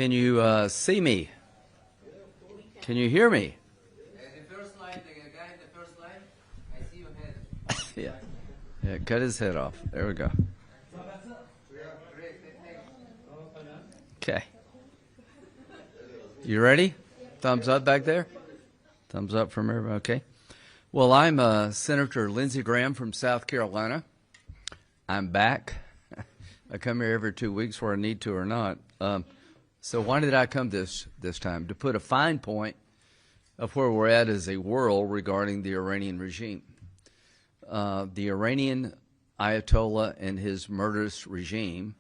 Can you see me? Can you hear me? The first line, the guy in the first line, I see your head. Yeah, cut his head off. There we go. Okay. You ready? Thumbs up back there? Thumbs up from everybody. Okay. Well, I'm Senator Lindsey Graham from South Carolina. I'm back. I come here every 2 weeks where I need to or not. So why did I come this time? To put a fine point of where we're at as a world regarding the Iranian regime. The Iranian Ayatollah and his murderous regime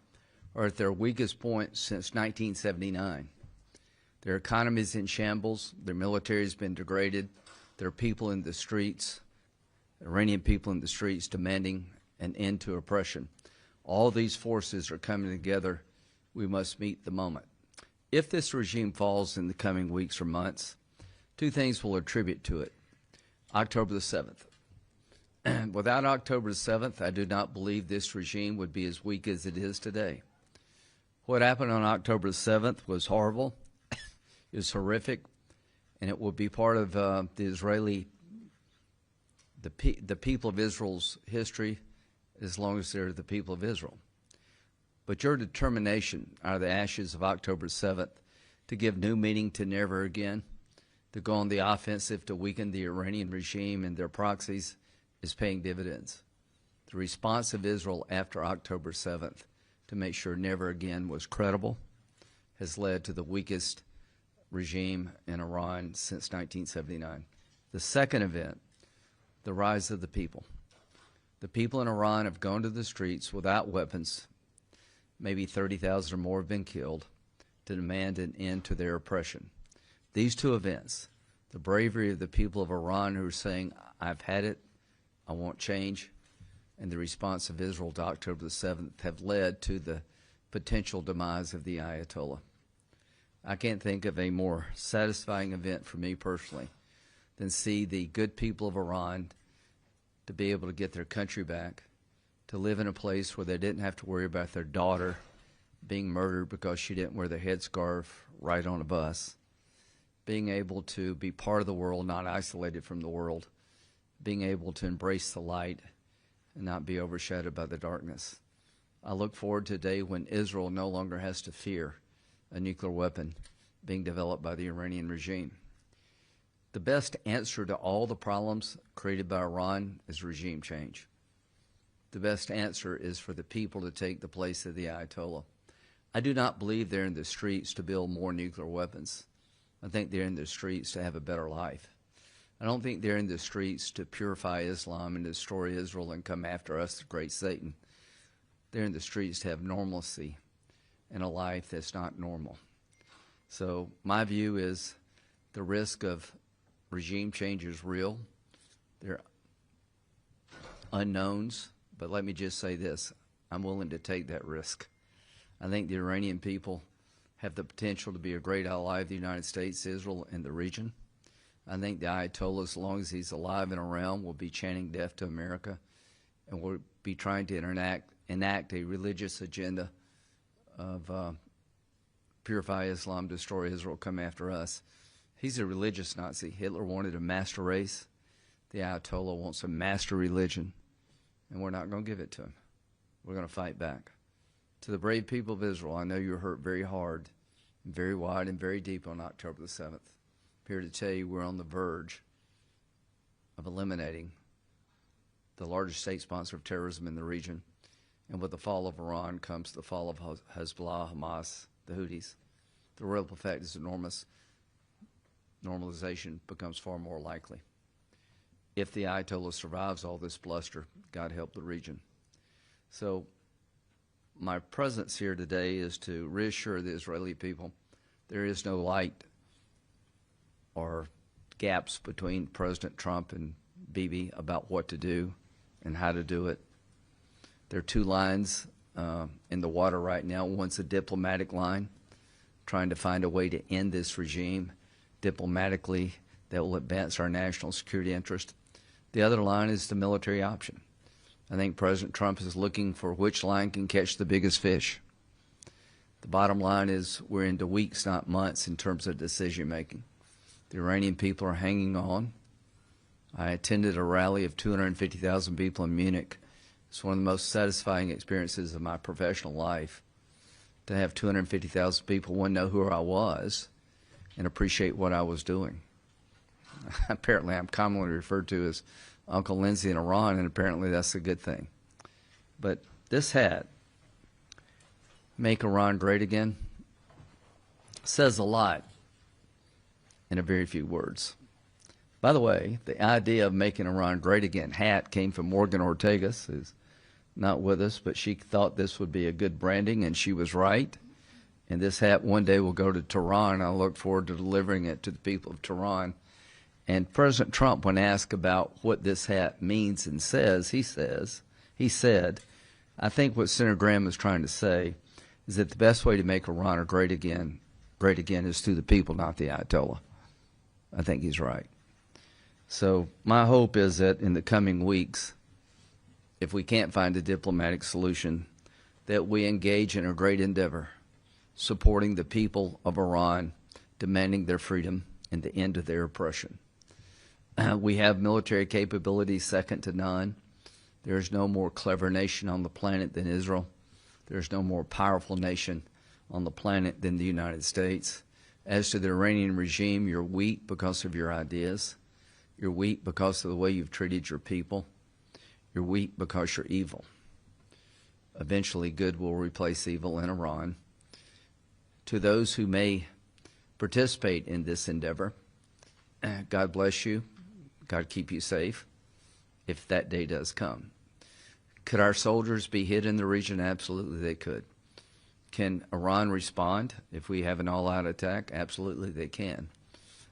are at their weakest point since 1979. Their economy is in shambles. Their military has been degraded. There are people in the streets, Iranian people in the streets, demanding an end to oppression. All these forces are coming together. We must meet the moment. If this regime falls in the coming weeks or months, two things will attribute to it. October the 7th. Without October the 7th, I do not believe this regime would be as weak as it is today. What happened on October the 7th was horrible. It was horrific, and it will be part of the people of Israel's history as long as they're the people of Israel. But your determination out of the ashes of October 7th to give new meaning to never again, to go on the offensive to weaken the Iranian regime and their proxies is paying dividends. The response of Israel after October 7th to make sure never again was credible has led to the weakest regime in Iran since 1979. The second event, the rise of the people. The people in Iran have gone to the streets without weapons. Maybe 30,000 or more have been killed to demand an end to their oppression. These two events, the bravery of the people of Iran who are saying, I've had it, I want change, and the response of Israel to October the 7th have led to the potential demise of the Ayatollah. I can't think of a more satisfying event for me personally than see the good people of Iran to be able to get their country back, to live in a place where they didn't have to worry about their daughter being murdered because she didn't wear the headscarf right on a bus, being able to be part of the world, not isolated from the world, being able to embrace the light and not be overshadowed by the darkness. I look forward to a day when Israel no longer has to fear a nuclear weapon being developed by the Iranian regime. The best answer to all the problems created by Iran is regime change. The best answer is for the people to take the place of the Ayatollah. I do not believe they're in the streets to build more nuclear weapons. I think they're in the streets to have a better life. I don't think they're in the streets to purify Islam and destroy Israel and come after us, the great Satan. They're in the streets to have normalcy and a life that's not normal. So my view is the risk of regime change is real. There are unknowns, but let me just say this. I'm willing to take that risk. I think the Iranian people have the potential to be a great ally of the United States, Israel, and the region. I think the Ayatollah, as long as he's alive and around, will be chanting death to America and will be trying to enact a religious agenda of purify Islam, destroy Israel, come after us. He's a religious Nazi. Hitler wanted a master race. The Ayatollah wants a master religion, and we're not going to give it to him. We're going to fight back. To the brave people of Israel, I know you were hurt very hard, and very wide, and very deep on October the 7th. I'm here to tell you we're on the verge of eliminating the largest state sponsor of terrorism in the region. And with the fall of Iran comes the fall of Hezbollah, Hamas, the Houthis. The ripple effect is enormous. Normalization becomes far more likely. If the Ayatollah survives all this bluster, God help the region. So my presence here today is to reassure the Israeli people there is no light or gaps between President Trump and Bibi about what to do and how to do it. There are two lines in the water right now. One's a diplomatic line, trying to find a way to end this regime diplomatically that will advance our national security interest. The other line is the military option. I think President Trump is looking for which line can catch the biggest fish. The bottom line is we're into weeks, not months, in terms of decision making. The Iranian people are hanging on. I attended a rally of 250,000 people in Munich. It's one of the most satisfying experiences of my professional life, to have 250,000 people, one, know who I was and appreciate what I was doing. Apparently, I'm commonly referred to as Uncle Lindsay in Iran, and apparently that's a good thing. But this hat, Make Iran Great Again, says a lot in a very few words. By the way, the idea of Making Iran Great Again hat came from Morgan Ortegas, who's not with us, but she thought this would be a good branding, and she was right. And this hat one day will go to Tehran. I look forward to delivering it to the people of Tehran. And President Trump, when asked about what this hat means and says, he said, I think what Senator Graham is trying to say is that the best way to make Iran great again is through the people, not the Ayatollah. I think he's right. So my hope is that in the coming weeks, if we can't find a diplomatic solution, that we engage in a great endeavor, supporting the people of Iran, demanding their freedom and the end of their oppression. We have military capabilities second to none. There is no more clever nation on the planet than Israel. There is no more powerful nation on the planet than the United States. As to the Iranian regime, you're weak because of your ideas. You're weak because of the way you've treated your people. You're weak because you're evil. Eventually, good will replace evil in Iran. To those who may participate in this endeavor, God bless you. God keep you safe, if that day does come. Could our soldiers be hit in the region? Absolutely, they could. Can Iran respond if we have an all-out attack? Absolutely, they can.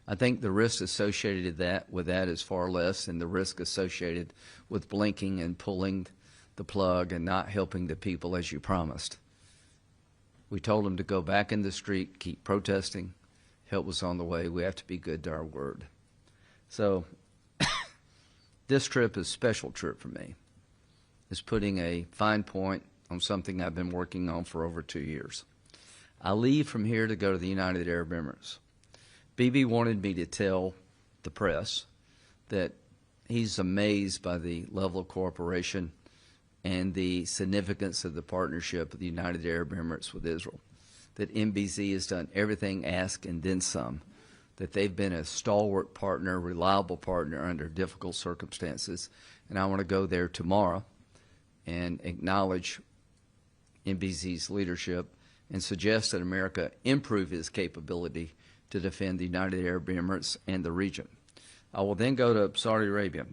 I think the risk associated with that is far less than the risk associated with blinking and pulling the plug and not helping the people as you promised. We told them to go back in the street, keep protesting. Help was on the way. We have to be good to our word. So this trip is a special trip for me. It's putting a fine point on something I've been working on for over 2 years. I leave from here to go to the United Arab Emirates. Bibi wanted me to tell the press that he's amazed by the level of cooperation and the significance of the partnership of the United Arab Emirates with Israel, that MBZ has done everything asked and then some, that they've been a stalwart partner, reliable partner under difficult circumstances. And I want to go there tomorrow and acknowledge MBZ's leadership and suggest that America improve its capability to defend the United Arab Emirates and the region. I will then go to Saudi Arabia.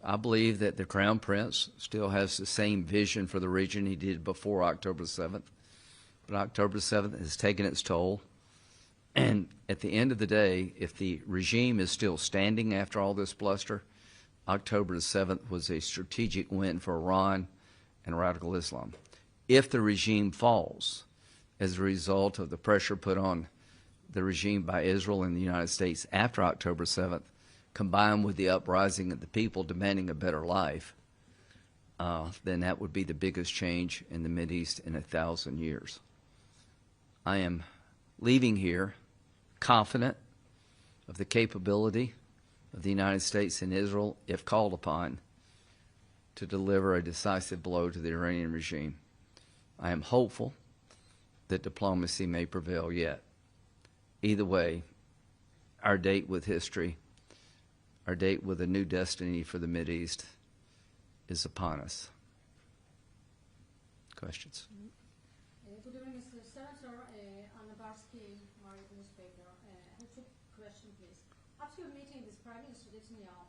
I believe that the Crown Prince still has the same vision for the region he did before October 7th. But October 7th has taken its toll. And at the end of the day, if the regime is still standing after all this bluster, October 7th was a strategic win for Iran and radical Islam. If the regime falls as a result of the pressure put on the regime by Israel and the United States after October 7th, combined with the uprising of the people demanding a better life, then that would be the biggest change in the Mideast in 1,000 years. I am leaving here confident of the capability of the United States and Israel, if called upon, to deliver a decisive blow to the Iranian regime. I am hopeful that diplomacy may prevail yet. Either way, our date with history, our date with a new destiny for the Mideast is upon us. Questions? Good evening, Mr. Senator. Anna Barsky, my newspaper. I have two questions, please. After your meeting with Prime Minister Netanyahu,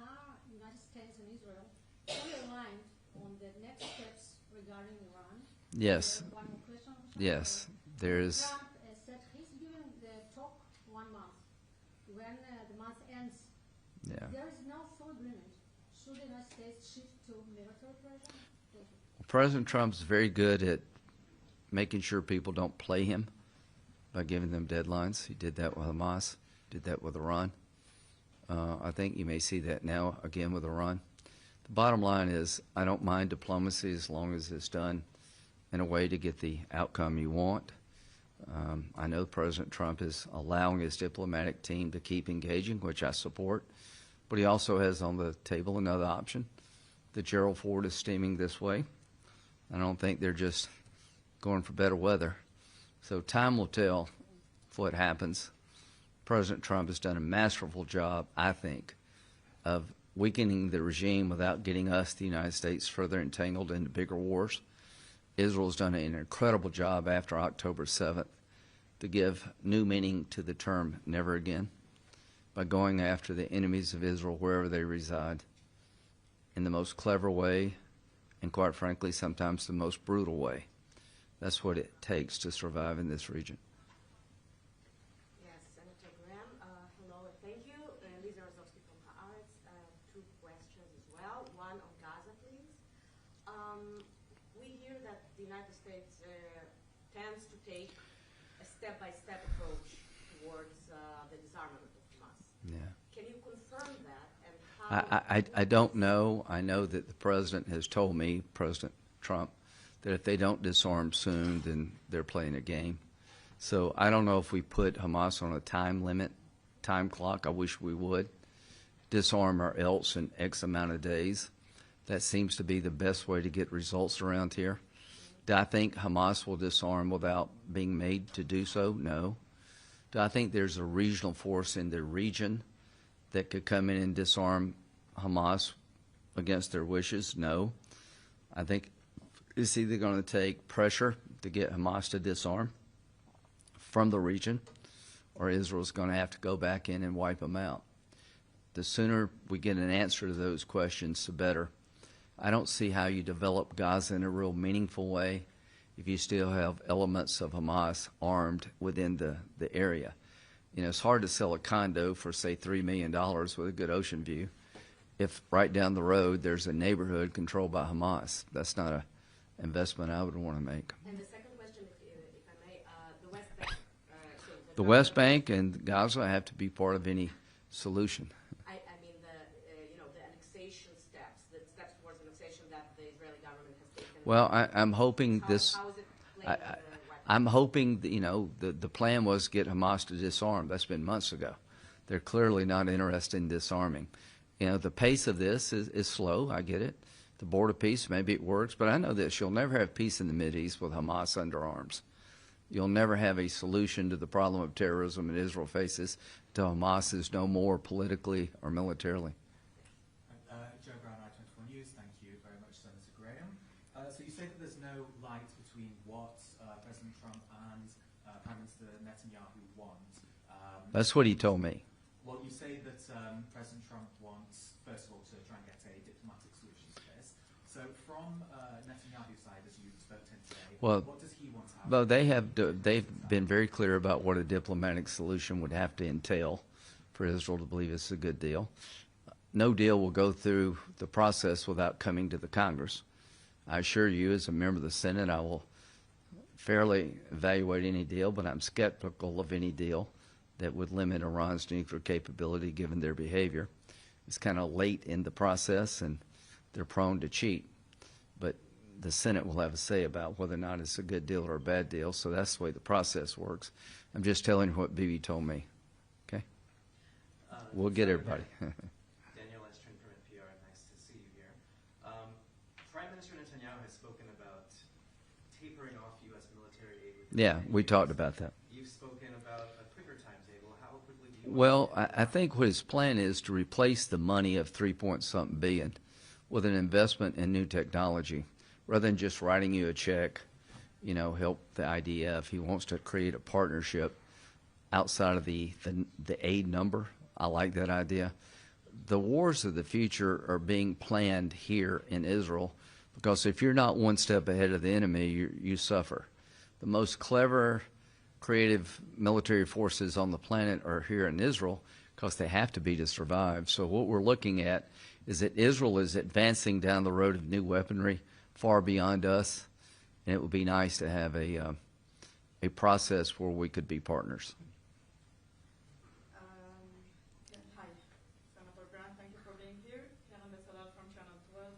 are United States and Israel fully aligned on the next steps regarding Iran? Yes. One more question. Yes. There is. Trump said he's giving the talk 1 month. When the month ends, Yeah. there is no full agreement. Should the United States shift to military pressure? Thank you. President Trump's very good at making sure people don't play him by giving them deadlines. He did that with Hamas, did that with Iran. I think you may see that now again with Iran. The bottom line is I don't mind diplomacy as long as it's done in a way to get the outcome you want. I know President Trump is allowing his diplomatic team to keep engaging, which I support, but he also has on the table another option. The Gerald Ford is steaming this way. I don't think they're just going for better weather. So time will tell what happens. President Trump has done a masterful job, I think, of weakening the regime without getting us, the United States, further entangled into bigger wars. Israel's done an incredible job after October 7th to give new meaning to the term never again by going after the enemies of Israel wherever they reside in the most clever way and, quite frankly, sometimes the most brutal way. That's what it takes to survive in this region. Yes, Senator Graham. Hello, thank you. Lisa Rozovsky from Haaretz. Two questions as well. One on Gaza, please. We hear that the United States tends to take a step-by-step approach towards the disarmament of Hamas. Yeah. Can you confirm that? And how I don't know. I know that the president has told me, President Trump, that if they don't disarm soon, then they're playing a game. So I don't know if we put Hamas on a time limit, time clock. I wish we would. Disarm or else in X amount of days. That seems to be the best way to get results around here. Do I think Hamas will disarm without being made to do so? No. Do I think there's a regional force in the region that could come in and disarm Hamas against their wishes? No. I think it's either going to take pressure to get Hamas to disarm from the region, or Israel's going to have to go back in and wipe them out. The sooner we get an answer to those questions, the better. I don't see how you develop Gaza in a real meaningful way if you still have elements of Hamas armed within the area. You know, it's hard to sell a condo for, say, $3 million with a good ocean view if right down the road there's a neighborhood controlled by Hamas. That's not an investment I would want to make. And the second question, if I may, the West Bank. The West Bank and Gaza have to be part of any solution. I mean, the annexation steps, the steps towards annexation that the Israeli government has taken. Well, I'm hoping this. How is it playing in the West I'm hoping that, the plan was to get Hamas to disarm. That's been months ago. They're clearly not interested in disarming. The pace of this is slow. I get it. The border peace, maybe it works, but I know this. You'll never have peace in the Mideast with Hamas under arms. You'll never have a solution to the problem of terrorism that Israel faces until Hamas is no more politically or militarily. Joe Brown, I-24 News. Thank you very much, Senator Graham. So you say that there's no light between what President Trump and Prime Minister Netanyahu want. That's what he told me. Well, you say that President Trump wants, first of all, to try and get a diplomatic solution to this. So from Netanyahu's side, as you spoke to him today, what does he want to happen? Well, they've been very clear about what a diplomatic solution would have to entail for Israel to believe it's a good deal. No deal will go through the process without coming to the Congress. I assure you, as a member of the Senate, I will fairly evaluate any deal, but I'm skeptical of any deal that would limit Iran's nuclear capability given their behavior. It's kind of late in the process, and they're prone to cheat. But the Senate will have a say about whether or not it's a good deal or a bad deal, so that's the way the process works. I'm just telling you what Bibi told me. Okay? We'll get everybody. Daniel Estrin from NPR, nice to see you here. Prime Minister Netanyahu has spoken about tapering off U.S. military aid. Yeah, we talked about that. You've spoken about a quicker timetable. How quickly do you Well, I think what his plan is to replace the money of $3-point-something billion with an investment in new technology, rather than just writing you a check, help the IDF. He wants to create a partnership outside of the aid number. I like that idea. The wars of the future are being planned here in Israel, because if you're not one step ahead of the enemy, you suffer. The most clever, creative military forces on the planet are here in Israel because they have to be to survive. So what we're looking at is that Israel is advancing down the road of new weaponry far beyond us, and it would be nice to have a process where we could be partners. Hi, Senator Grant, thank you for being here. Karen Besalal from Channel 12.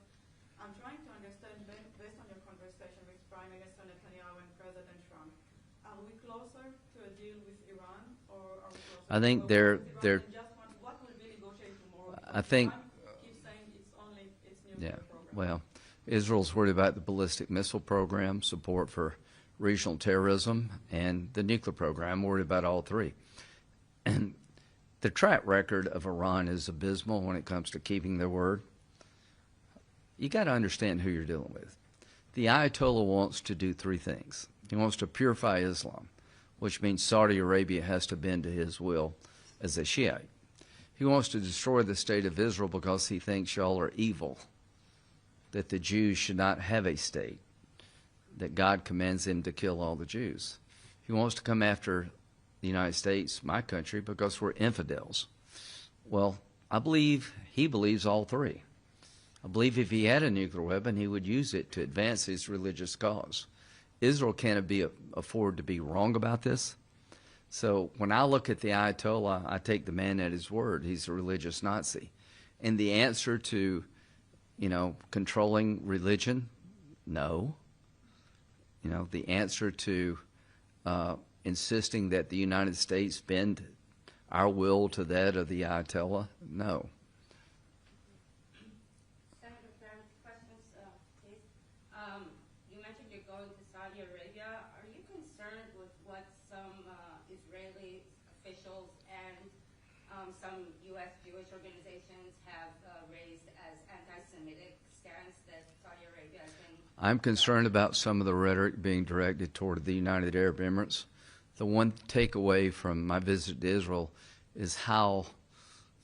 I'm trying to understand, based on your conversation with Prime Minister Netanyahu and President Trump. Are we closer to a deal with Iran, or are we closer I think to they're And just what will be negotiated tomorrow? I think Trump keeps saying it's only its nuclear yeah. program. Well, Israel's worried about the ballistic missile program, support for regional terrorism, and the nuclear program. I'm worried about all three. And the track record of Iran is abysmal when it comes to keeping their word. You got to understand who you're dealing with. The Ayatollah wants to do three things. He wants to purify Islam, which means Saudi Arabia has to bend to his will as a Shiite. He wants to destroy the state of Israel because he thinks y'all are evil, that the Jews should not have a state, that God commands him to kill all the Jews. He wants to come after the United States, my country, because we're infidels. Well, I believe he believes all three. I believe if he had a nuclear weapon, he would use it to advance his religious cause. Israel can't afford to be wrong about this. So when I look at the Ayatollah, I take the man at his word. He's a religious Nazi. And the answer to, controlling religion, no. The answer to insisting that the United States bend our will to that of the Ayatollah, no. Senator Farron's questions, please. You mentioned you're going to Saudi Arabia. Are you concerned with what some Israeli officials and some U.S. Jewish organizations have raised as anti-Semitic stance that Saudi Arabia has been? I'm concerned about some of the rhetoric being directed toward the United Arab Emirates. The one takeaway from my visit to Israel is how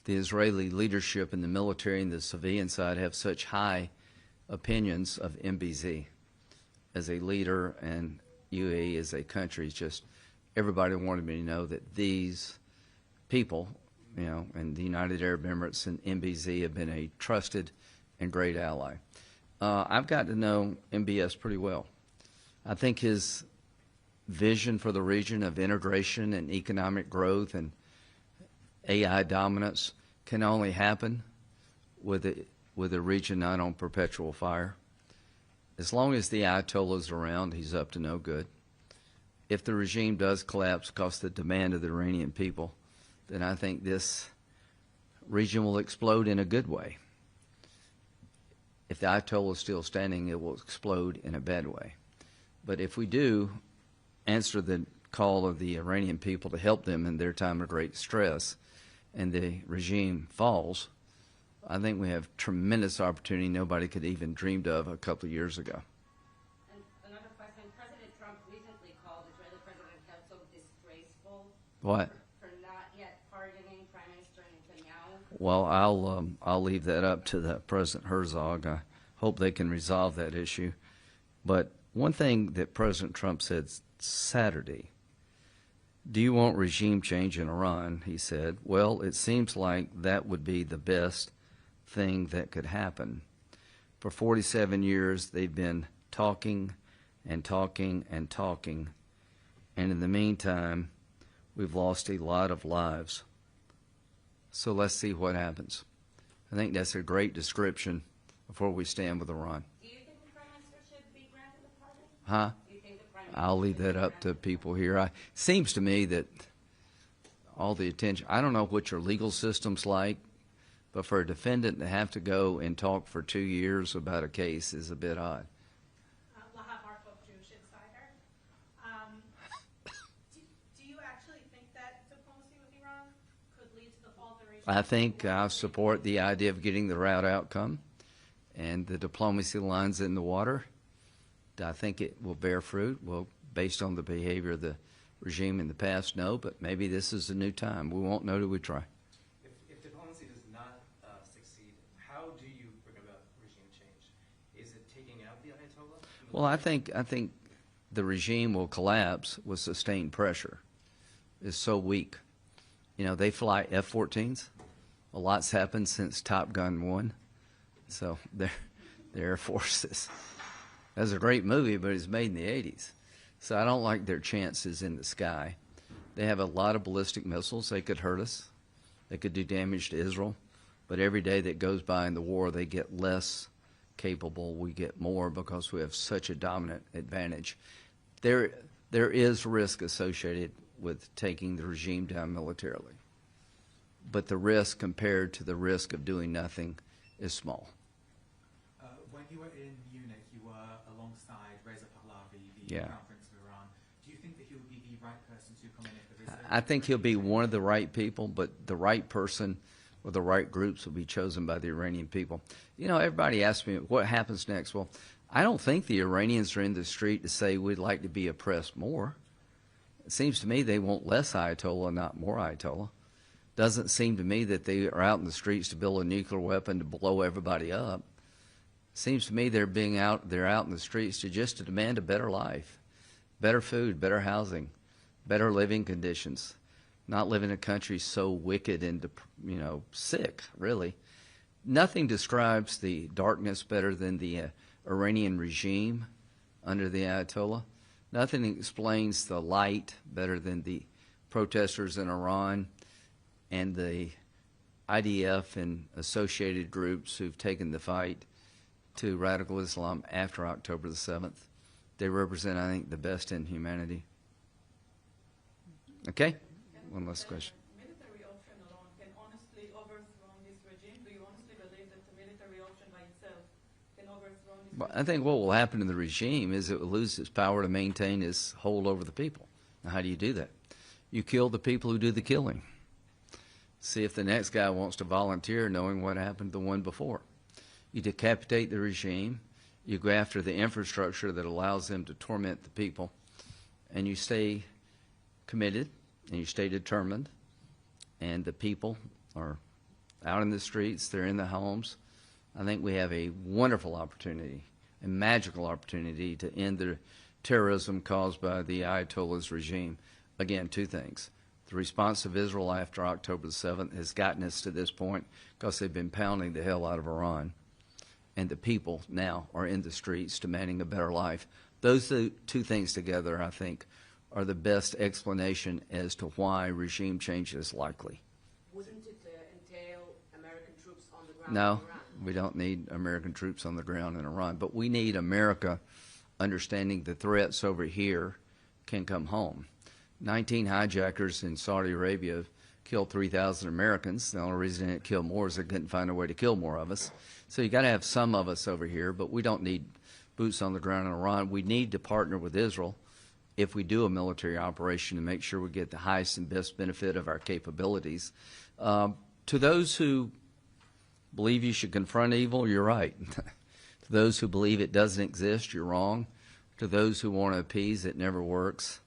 the Israeli leadership and the military and the civilian side have such high opinions of MBZ as a leader and UAE as a country. It's just everybody wanted me to know that these people, and the United Arab Emirates and MBZ have been a trusted and great ally. I've got to know MBS pretty well. I think his vision for the region of integration and economic growth and AI dominance can only happen with a region not on perpetual fire. As long as the Ayatollah is around, he's up to no good. If the regime does collapse because of the demand of the Iranian people, then I think this region will explode in a good way. If the Ayatollah is still standing, it will explode in a bad way. But if we do answer the call of the Iranian people to help them in their time of great stress and the regime falls, I think we have tremendous opportunity nobody could even dreamed of a couple of years ago. And another question. President Trump recently called Israeli President Herzog disgraceful. What? For not yet pardoning Prime Minister Netanyahu. Well, I'll leave that up to the President Herzog. I hope they can resolve that issue. But one thing that President Trump said Saturday, do you want regime change in Iran? He said, well, it seems like that would be the best thing that could happen. For 47 years, they've been talking and talking and talking. And in the meantime, we've lost a lot of lives. So let's see what happens. I think that's a great description of where we stand with Iran. Do you think the Prime Minister should be granted a pardon? Huh? Do you think the Prime Minister I'll leave should that be up to granted? people here. It seems to me that all the attention, I don't know what your legal system's like, but for a defendant to have to go and talk for 2 years about a case is a bit odd. Lahav Harkov, Jewish Insider. Do you actually think that diplomacy with Iran could lead to the fall of the regime? I think I support the idea of getting the route outcome and the diplomacy lines in the water. I think it will bear fruit. Well, based on the behavior of the regime in the past, no, but maybe this is a new time. We won't know till we try. If diplomacy does not succeed, how do you bring about regime change? Is it taking out the Ayatollah? Well, I think the regime will collapse with sustained pressure. It's so weak. They fly F-14s. A lot's happened since Top Gun 1. So the Air Forces. That's a great movie, but it's made in the 80s. So I don't like their chances in the sky. They have a lot of ballistic missiles. They could hurt us. They could do damage to Israel. But every day that goes by in the war, they get less capable, we get more because we have such a dominant advantage. There is risk associated with taking the regime down militarily, but the risk compared to the risk of doing nothing is small. When you were in Munich, you were alongside Reza Pahlavi, the Crown Prince of Iran. Do you think that he would be the right person to come in if there is I think he'll be one of the right people, but the right person or the right groups will be chosen by the Iranian people. You know, everybody asks me, what happens next? Well, I don't think the Iranians are in the street to say we'd like to be oppressed more. It seems to me they want less Ayatollah, not more Ayatollah. Doesn't seem to me that they are out in the streets to build a nuclear weapon to blow everybody up. Seems to me they're out in the streets to demand a better life, better food, better housing, better living conditions. Not live in a country so wicked and, you know, sick, really. Nothing describes the darkness better than the Iranian regime under the Ayatollah. Nothing explains the light better than the protesters in Iran and the IDF and associated groups who've taken the fight to radical Islam after October the 7th. They represent, I think, the best in humanity. Okay? One last question. Military option alone can honestly overthrow this regime? Do you honestly believe that the military option by itself can overthrow this regime? I think what will happen to the regime is it will lose its power to maintain its hold over the people. Now, how do you do that? You kill the people who do the killing. See if the next guy wants to volunteer, knowing what happened to the one before. You decapitate the regime. You go after the infrastructure that allows them to torment the people. And you stay committed. And you stay determined, and the people are out in the streets, they're in the homes. I think we have a wonderful opportunity, a magical opportunity to end the terrorism caused by the Ayatollah's regime. Again, two things. The response of Israel after October the 7th has gotten us to this point because they've been pounding the hell out of Iran. And the people now are in the streets demanding a better life. Those two things together, I think, are the best explanation as to why regime change is likely. Wouldn't it entail American troops on the ground No, in Iran? we don't need American troops on the ground in Iran, but we need America understanding the threats over here can come home. 19 hijackers in Saudi Arabia killed 3,000 Americans. The only reason they didn't kill more is they couldn't find a way to kill more of us. So you got to have some of us over here, but we don't need boots on the ground in Iran. We need to partner with Israel if we do a military operation to make sure we get the highest and best benefit of our capabilities. To those who believe you should confront evil, you're right. To those who believe it doesn't exist, you're wrong. To those who want to appease, it never works.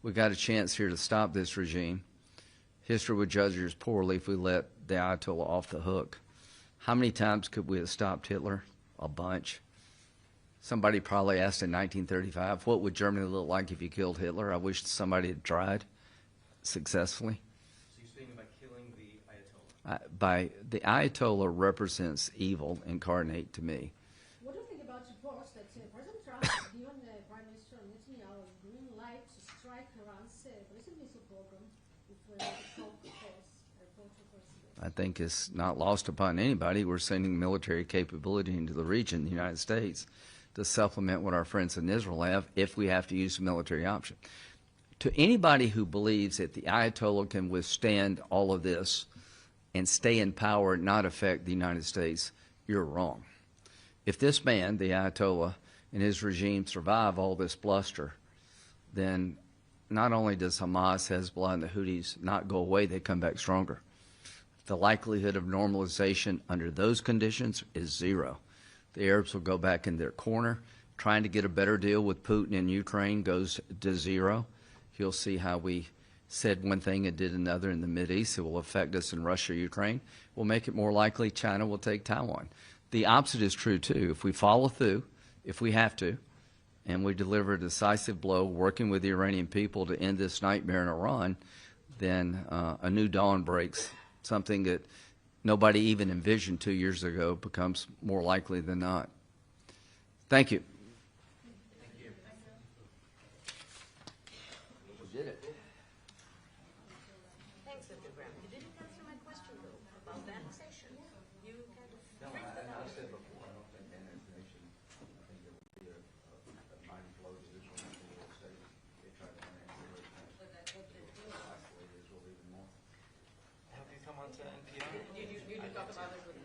We got a chance here to stop this regime. History would judge us poorly if we let the Ayatollah off the hook. How many times could we have stopped Hitler? A bunch. Somebody probably asked in 1935, what would Germany look like if you killed Hitler? I wish somebody had tried successfully. So you're saying by killing the Ayatollah? The Ayatollah represents evil incarnate to me. What do you think about reports that President Trump has given Prime Minister Netanyahu a green light to strike Iran's recent missile program if the talk falls? I think it's not lost upon anybody. We're sending military capability into the region, the United States, to supplement what our friends in Israel have if we have to use a military option. To anybody who believes that the Ayatollah can withstand all of this and stay in power and not affect the United States, you're wrong. If this man, the Ayatollah, and his regime survive all this bluster, then not only does Hamas, Hezbollah, and the Houthis not go away, they come back stronger. The likelihood of normalization under those conditions is zero. The Arabs will go back in their corner. Trying to get a better deal with Putin in Ukraine goes to zero. You'll see how we said one thing and did another in the Mideast. It will affect us in Russia, Ukraine. We'll make it more likely China will take Taiwan. The opposite is true, too. If we follow through, if we have to, and we deliver a decisive blow working with the Iranian people to end this nightmare in Iran, then a new dawn breaks. Something that nobody even envisioned 2 years ago becomes more likely than not. Thank you. Thank you. We did it. Thanks, Mr. Graham. You didn't answer my question, though, about the annexation. You kind of... No, I said before, I don't think to NPR. Did you talk about this with